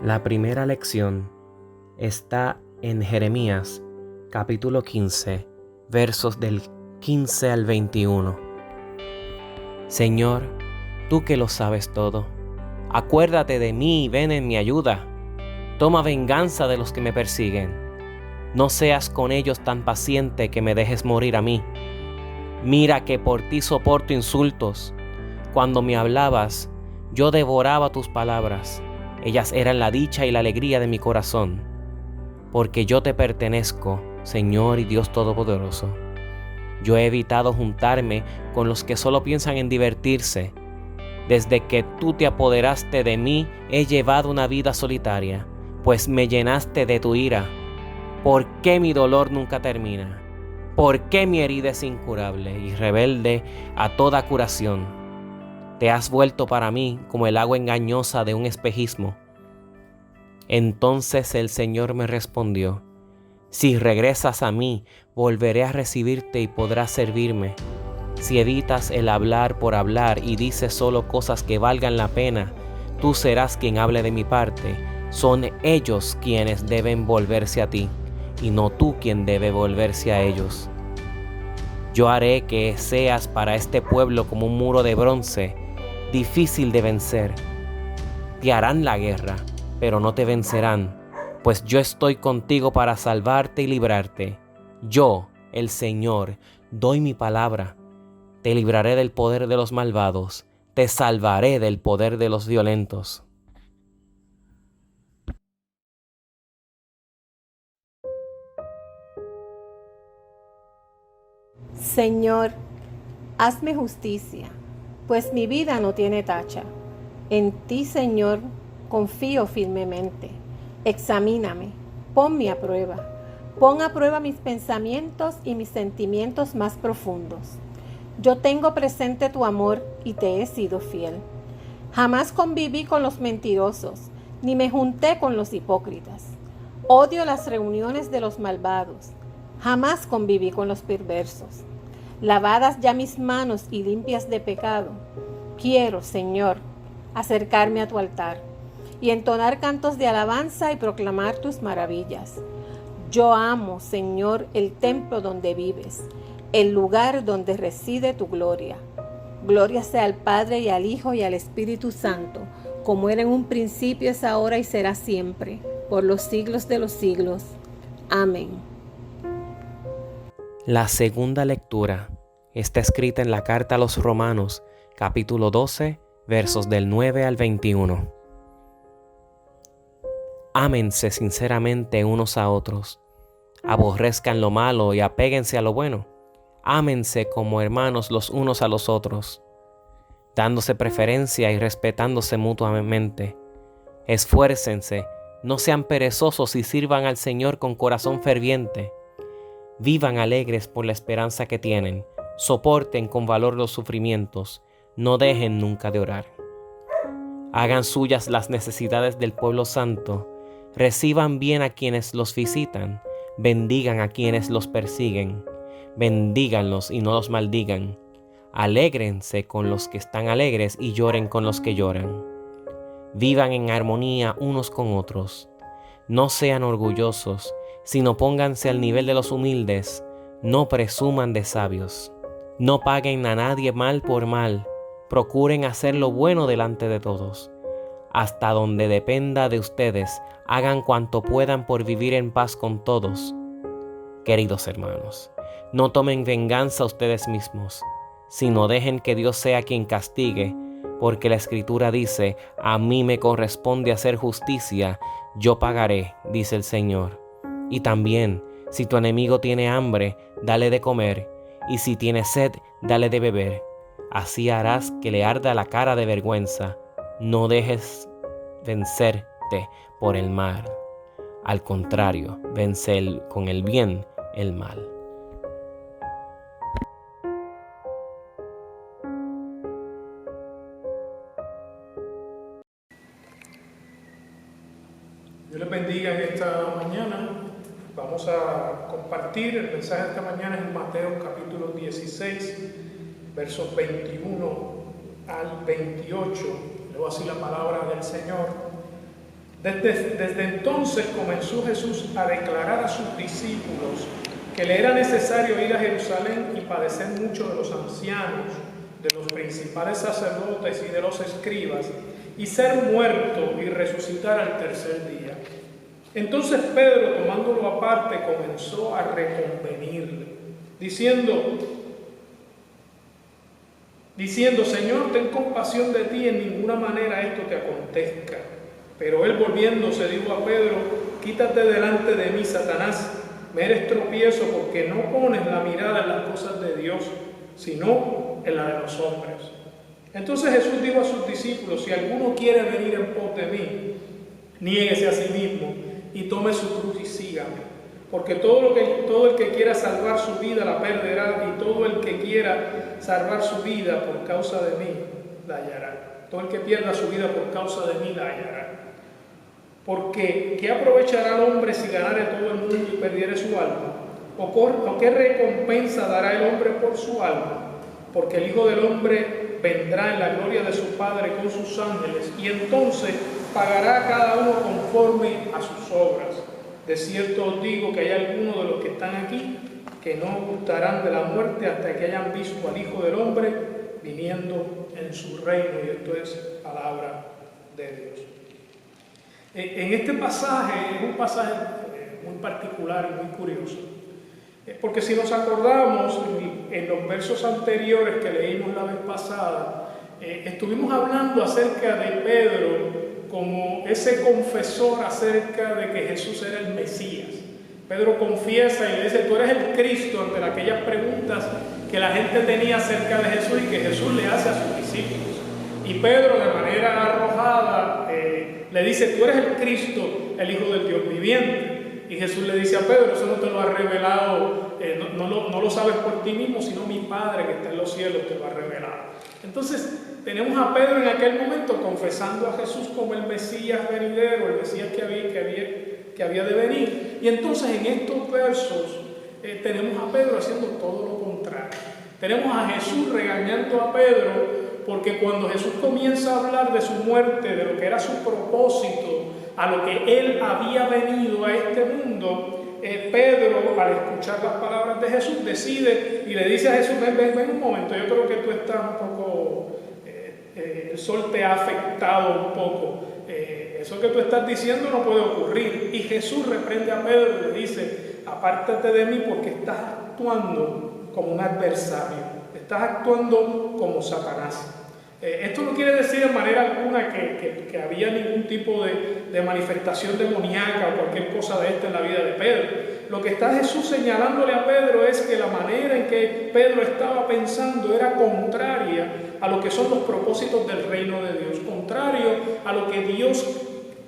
La primera lección está en Jeremías, capítulo 15, versos del 15 al 21. Señor, tú que lo sabes todo, acuérdate de mí y ven en mi ayuda. Toma venganza de los que me persiguen. No seas con ellos tan paciente que me dejes morir a mí. Mira que por ti soporto insultos. Cuando me hablabas, yo devoraba tus palabras. Ellas eran la dicha y la alegría de mi corazón. Porque yo te pertenezco, Señor y Dios Todopoderoso. Yo he evitado juntarme con los que solo piensan en divertirse. Desde que tú te apoderaste de mí, he llevado una vida solitaria, pues me llenaste de tu ira. ¿Por qué mi dolor nunca termina? ¿Por qué mi herida es incurable y rebelde a toda curación? Te has vuelto para mí como el agua engañosa de un espejismo. Entonces el Señor me respondió: si regresas a mí, volveré a recibirte y podrás servirme. Si evitas el hablar por hablar y dices solo cosas que valgan la pena, tú serás quien hable de mi parte. Son ellos quienes deben volverse a ti, y no tú quien debe volverse a ellos. Yo haré que seas para este pueblo como un muro de bronce, difícil de vencer. Te harán la guerra, pero no te vencerán, pues yo estoy contigo para salvarte y librarte. Yo, el Señor, doy mi palabra. Te libraré del poder de los malvados, te salvaré del poder de los violentos. Señor, hazme justicia, pues mi vida no tiene tacha. En ti, Señor, confío firmemente. Examíname, ponme a prueba. Pon a prueba mis pensamientos y mis sentimientos más profundos. Yo tengo presente tu amor y te he sido fiel. Jamás conviví con los mentirosos, ni me junté con los hipócritas. Odio las reuniones de los malvados. Jamás conviví con los perversos. Lavadas ya mis manos y limpias de pecado, quiero, Señor, acercarme a tu altar y entonar cantos de alabanza y proclamar tus maravillas. Yo amo, Señor, el templo donde vives, el lugar donde reside tu gloria. Gloria sea al Padre y al Hijo y al Espíritu Santo, como era en un principio, es ahora y será siempre, por los siglos de los siglos. Amén. La segunda lectura está escrita en la carta a los Romanos, capítulo 12, versos del 9 al 21. Ámense sinceramente unos a otros, aborrezcan lo malo y apéguense a lo bueno. Ámense como hermanos los unos a los otros, dándose preferencia y respetándose mutuamente. Esfuércense, no sean perezosos y sirvan al Señor con corazón ferviente. Vivan alegres por la esperanza que tienen, soporten con valor los sufrimientos, no dejen nunca de orar. Hagan suyas las necesidades del pueblo santo, reciban bien a quienes los visitan, bendigan a quienes los persiguen, bendíganlos y no los maldigan. Alégrense con los que están alegres y lloren con los que lloran. Vivan en armonía unos con otros. No sean orgullosos, sino pónganse al nivel de los humildes. No presuman de sabios. No paguen a nadie mal por mal. Procuren hacer lo bueno delante de todos. Hasta donde dependa de ustedes, hagan cuanto puedan por vivir en paz con todos. Queridos hermanos, no tomen venganza ustedes mismos, sino dejen que Dios sea quien castigue, porque la Escritura dice: a mí me corresponde hacer justicia, yo pagaré, dice el Señor. Y también, si tu enemigo tiene hambre, dale de comer, y si tiene sed, dale de beber. Así harás que le arda la cara de vergüenza. No dejes vencerte por el mal. Al contrario, vence con el bien el mal. Dios les bendiga en esta mañana. Vamos a compartir el mensaje de esta mañana en Mateo capítulo 16, versos 21 al 28. Leo así la palabra del Señor. Desde entonces comenzó Jesús a declarar a sus discípulos que le era necesario ir a Jerusalén y padecer mucho de los ancianos, de los principales sacerdotes y de los escribas, y ser muerto y resucitar al tercer día. Entonces Pedro, tomándolo aparte, comenzó a reconvenirle, diciendo: Señor, ten compasión de ti, en ninguna manera esto te acontezca. Pero él, volviéndose, dijo a Pedro: quítate delante de mí, Satanás, me eres tropiezo, porque no pones la mirada en las cosas de Dios, sino en la de los hombres. Entonces Jesús dijo a sus discípulos: si alguno quiere venir en pos de mí, niéguese a sí mismo y tome su cruz y sígame. Porque todo el que quiera salvar su vida la perderá, y todo el que quiera salvar su vida por causa de mí la hallará. Todo el que pierda su vida por causa de mí la hallará. Porque ¿qué aprovechará el hombre si ganare todo el mundo y perdiere su alma? ¿O qué recompensa dará el hombre por su alma? Porque el Hijo del Hombre vendrá en la gloria de su Padre con sus ángeles, y entonces pagará a cada uno conforme a sus obras. De cierto os digo que hay algunos de los que están aquí que no gustarán de la muerte hasta que hayan visto al Hijo del Hombre viniendo en su reino. Y esto es palabra de Dios. En este pasaje, es un pasaje muy particular y muy curioso, porque si nos acordamos, en los versos anteriores que leímos la vez pasada, estuvimos hablando acerca de Pedro como ese confesor acerca de que Jesús era el Mesías. Pedro confiesa y le dice: tú eres el Cristo, ante aquellas preguntas que la gente tenía acerca de Jesús y que Jesús le hace a sus discípulos. Y Pedro, de manera arrojada, le dice: tú eres el Cristo, el Hijo del Dios viviente. Y Jesús le dice a Pedro: eso no te lo ha revelado, no lo sabes por ti mismo, sino mi Padre que está en los cielos te lo ha revelado. Entonces tenemos a Pedro en aquel momento confesando a Jesús como el Mesías venidero, el Mesías que había de venir. Y entonces en estos versos tenemos a Pedro haciendo todo lo contrario. Tenemos a Jesús regañando a Pedro, porque cuando Jesús comienza a hablar de su muerte, de lo que era su propósito, a lo que él había venido a este mundo, Pedro, al escuchar las palabras de Jesús, decide y le dice a Jesús: ven un momento, yo creo que tú estás un poco, el sol te ha afectado un poco, eso que tú estás diciendo no puede ocurrir. Y Jesús reprende a Pedro y le dice: apártate de mí, porque estás actuando como un adversario, estás actuando como Satanás. Esto no quiere decir de manera alguna que había ningún tipo de manifestación demoníaca o cualquier cosa de esta en la vida de Pedro. Lo que está Jesús señalándole a Pedro es que la manera en que Pedro estaba pensando era contraria a lo que son los propósitos del reino de Dios, contrario a lo que Dios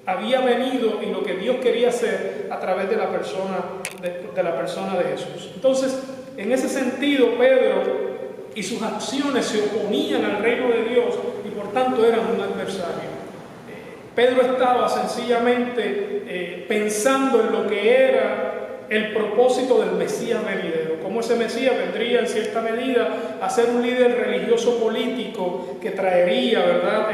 había venido y lo que Dios quería hacer a través de la persona de Jesús. Entonces, en ese sentido, Pedro y sus acciones se oponían al reino de Dios y por tanto eran un adversario. Pedro estaba sencillamente pensando en lo que era el propósito del Mesías venidero, cómo ese Mesías vendría en cierta medida a ser un líder religioso político que traería, ¿verdad?,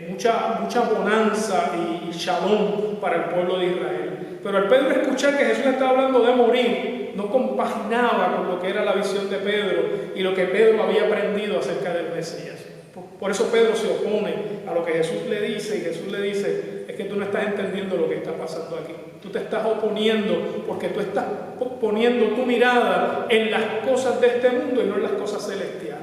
mucha bonanza y shalom para el pueblo de Israel. Pero al Pedro escuchar que Jesús estaba hablando de morir, no compaginaba con lo que era la visión de Pedro y lo que Pedro había aprendido acerca del Mesías. Por eso Pedro se opone a lo que Jesús le dice, y Jesús le dice: es que tú no estás entendiendo lo que está pasando aquí. Tú te estás oponiendo porque tú estás poniendo tu mirada en las cosas de este mundo y no en las cosas celestiales.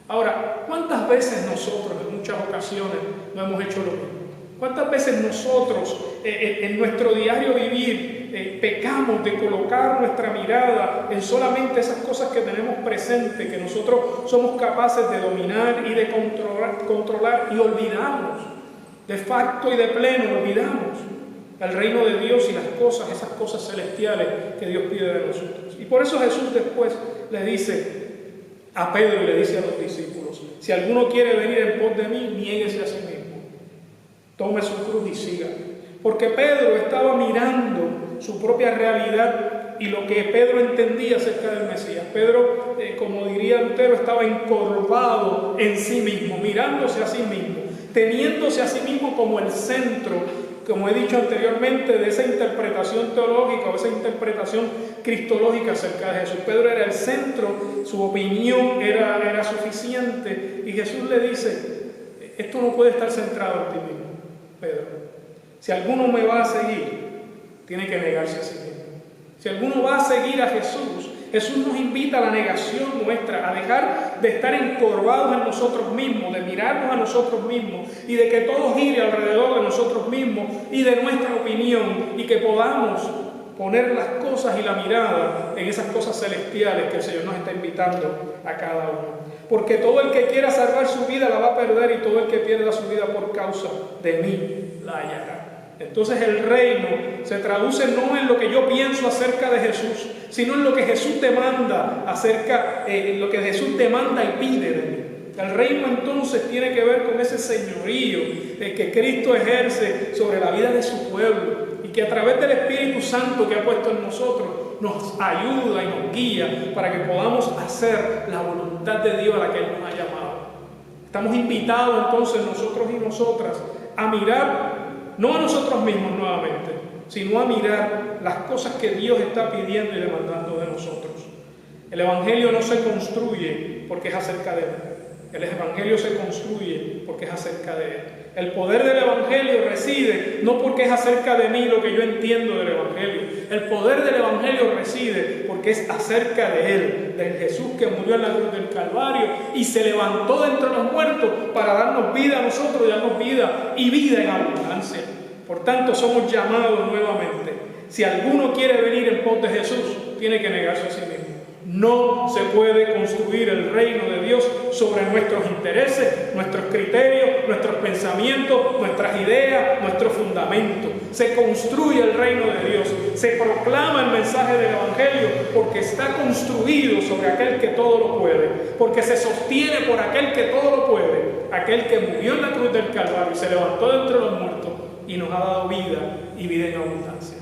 Ahora, ¿cuántas veces nosotros en muchas ocasiones no hemos hecho lo mismo? ¿Cuántas veces nosotros en nuestro diario vivir pecamos de colocar nuestra mirada en solamente esas cosas que tenemos presentes, que nosotros somos capaces de dominar y de controlar y olvidamos, de facto y de pleno olvidamos el reino de Dios y esas cosas celestiales que Dios pide de nosotros? Y por eso Jesús después le dice a Pedro y le dice a los discípulos: si alguno quiere venir en pos de mí, niéguese a sí mismo. Tome su cruz y siga. Porque Pedro estaba mirando su propia realidad y lo que Pedro entendía acerca del Mesías. Pedro, como diría Lutero, estaba encorvado en sí mismo, mirándose a sí mismo. teniéndose a sí mismo como el centro, como he dicho anteriormente, de esa interpretación teológica o esa interpretación cristológica acerca de Jesús. Pedro era el centro, su opinión era suficiente, y Jesús le dice: esto no puede estar centrado en ti mismo, Pedro. Si alguno me va a seguir, tiene que negarse a sí mismo. Si alguno va a seguir a Jesús, Jesús nos invita a la negación nuestra, a dejar de estar encorvados en nosotros mismos, de mirarnos a nosotros mismos y de que todo gire alrededor de nosotros mismos y de nuestra opinión, y que podamos poner las cosas y la mirada en esas cosas celestiales que el Señor nos está invitando a cada uno. Porque todo el que quiera salvar su vida la va a perder, y todo el que pierda su vida por causa de mí la hallará. Entonces el reino se traduce no en lo que yo pienso acerca de Jesús, sino en lo que Jesús demanda lo que Jesús demanda y pide de mí. El reino entonces tiene que ver con ese señorío que Cristo ejerce sobre la vida de su pueblo, y que a través del Espíritu Santo que ha puesto en nosotros nos ayuda y nos guía para que podamos hacer la voluntad de Dios a la que Él nos ha llamado. Estamos invitados entonces nosotros y nosotras a mirar no a nosotros mismos nuevamente, sino a mirar las cosas que Dios está pidiendo y demandando de nosotros. El Evangelio no se construye porque es acerca de Él. El Evangelio se construye porque es acerca de Él. El poder del Evangelio reside no porque es acerca de mí lo que yo entiendo del Evangelio. El poder del Evangelio reside porque es acerca de Él, del Jesús que murió en la cruz del Calvario y se levantó de entre los muertos para darnos vida a nosotros y darnos vida y vida en abundancia. Por tanto, somos llamados nuevamente. Si alguno quiere venir en pos de Jesús, tiene que negarse a sí mismo. No se puede construir el reino de Dios sobre nuestros intereses, nuestros criterios, nuestros pensamientos, nuestras ideas, nuestro fundamento. Se construye el reino de Dios, se proclama el mensaje del Evangelio porque está construido sobre aquel que todo lo puede, porque se sostiene por aquel que todo lo puede, aquel que murió en la cruz del Calvario y se levantó de entre los muertos y nos ha dado vida y vida en abundancia.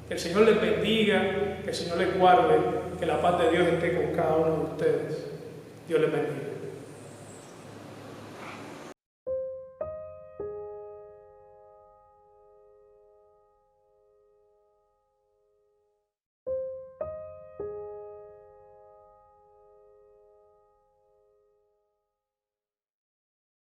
Que el Señor les bendiga, que el Señor les guarde, que la paz de Dios esté con cada uno de ustedes. Dios les bendiga.